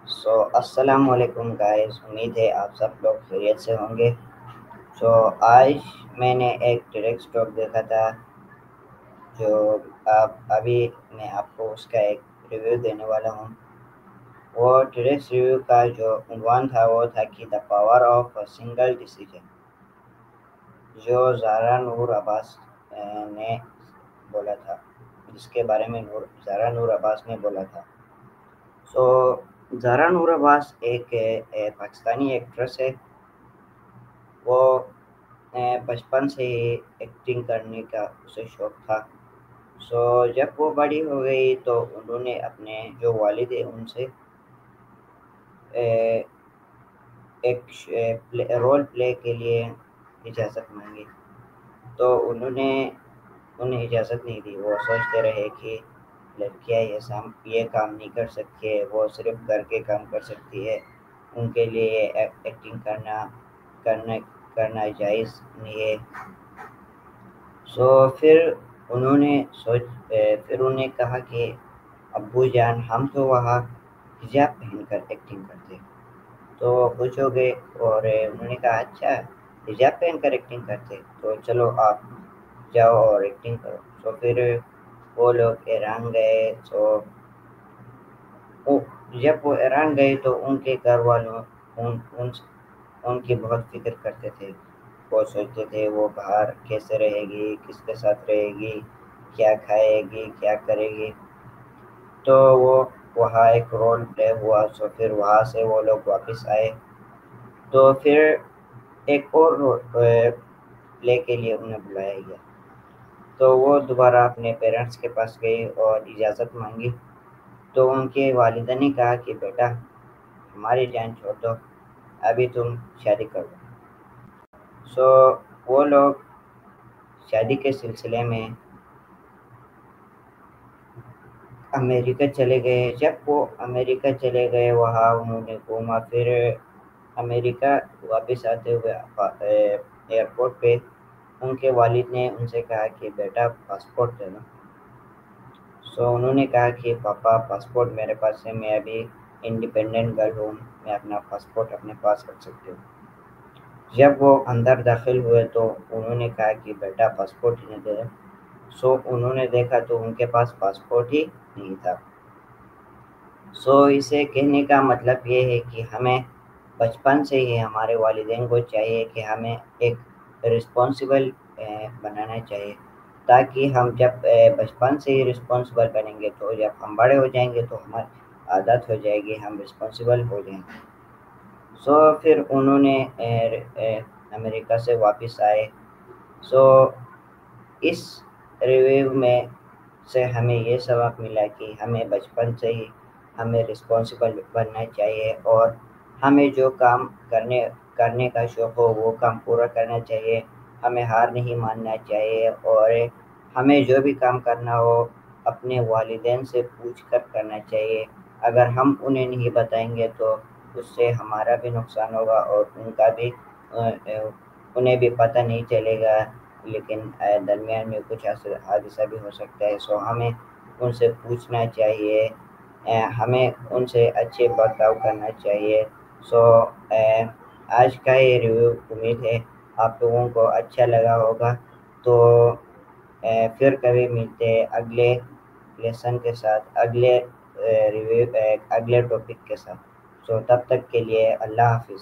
السلام علیکم گائز، امید ہے آپ سب لوگ خیریت سے ہوں گے۔ آج میں نے ایک ٹریک اسٹاک دیکھا تھا جو ابھی میں آپ کو اس کا ایک ریویو دینے والا ہوں۔ وہ ٹریکس ریویو کا جو عنوان تھا وہ تھا کہ the power of single decision, جو زارا نور عباس نے بولا تھا، جس کے بارے میں زارا نور عباس نے بولا تھا۔ زارا نور عباس ایک پاکستانی ایکٹریس ہے۔ وہ بچپن سے ہی ایکٹنگ کرنے کا اسے شوق تھا۔ جب وہ بڑی ہو گئی تو انہوں نے اپنے جو والد ہیں ان سے ایک رول پلے کے لیے اجازت مانگی، تو انہیں اجازت نہیں دی۔ وہ سوچتے رہے کہ لڑکیاں یہ کام نہیں کر سکتی ہے، وہ صرف گھر کے کام کر سکتی ہے، ان کے لیے ایکٹنگ کرنا جائز نہیں ہے۔ پھر انہوں نے کہا کہ ابو جان، ہم تو وہاں حجاب پہن کر ایکٹنگ کرتے، تو وہ خوش ہو گئے اور انہوں نے کہا اچھا حجاب پہن کر ایکٹنگ کرتے تو چلو آپ جاؤ اور ایکٹنگ کرو۔ پھر وہ لوگ ایران گئے۔ جب وہ ایران گئے تو ان کے گھر والوں ان کی بہت فکر کرتے تھے۔ وہ سوچتے تھے وہ باہر کیسے رہے گی، کس کے ساتھ رہے گی، کیا کھائے گی، کیا کرے گی۔ تو وہ وہاں ایک رول پلے ہوا۔ پھر وہاں سے وہ لوگ واپس آئے تو پھر ایک اور رول پلے کے لیے انہیں بلایا گیا، تو وہ دوبارہ اپنے پیرنٹس کے پاس گئی اور اجازت مانگی۔ تو ان کے والدہ نے کہا کہ بیٹا ہماری جان چھوڑ دو، ابھی تم شادی کر دو۔ وہ لوگ شادی کے سلسلے میں امریکہ چلے گئے۔ جب وہ امریکہ چلے گئے وہاں انہوں نے گھوما پھر امریکہ واپس آتے ہوئے ایئرپورٹ پہ ان کے والد نے ان سے کہا کہ بیٹا پاسپورٹ دے دو۔ انہوں نے کہا کہ پاپا پاسپورٹ میرے پاس ہے، میں ابھی انڈیپینڈنٹ گرل ہوں، میں اپنا پاسپورٹ اپنے پاس رکھ سکتی ہوں۔ جب وہ اندر داخل ہوئے تو انہوں نے کہا کہ بیٹا پاسپورٹ ہی نہیں دے دو۔ انہوں نے دیکھا تو ان کے پاس پاسپورٹ ہی نہیں تھا۔ اسے کہنے کا مطلب یہ ہے کہ ہمیں بچپن سے ہی ہمارے والدین کو چاہیے کہ ہمیں ایک رسپانسبل بنانا چاہیے، تاکہ ہم جب بچپن سے ہی رسپانسبل بنیں گے تو جب ہم بڑے ہو جائیں گے تو ہماری عادت ہو جائے گی، ہم رسپانسبل ہو جائیں گے۔ پھر انہوں نے امریکہ سے واپس آئے۔ اس ریویو میں سے ہمیں یہ سبق ملا کہ ہمیں بچپن سے ہی ہمیں رسپانسبل بننا چاہیے اور ہمیں جو کام کرنے کا شوق ہو وہ کام پورا کرنا چاہیے، ہمیں ہار نہیں ماننا چاہیے، اور ہمیں جو بھی کام کرنا ہو اپنے والدین سے پوچھ کر کرنا چاہیے۔ اگر ہم انہیں نہیں بتائیں گے تو اس سے ہمارا بھی نقصان ہوگا اور ان کا بھی، انہیں بھی پتہ نہیں چلے گا، لیکن درمیان میں کچھ حادثہ بھی ہو سکتا ہے۔ ہمیں ان سے پوچھنا چاہیے، ہمیں ان سے اچھے برتاؤ کرنا چاہیے۔ آج کا یہ ریویو امید ہے آپ لوگوں کو اچھا لگا ہوگا۔ تو پھر کبھی ملتے ہیں اگلے لیسن کے ساتھ، اگلے ریویو اگلے ٹاپک کے ساتھ۔ تب تک کے لیے اللہ حافظ۔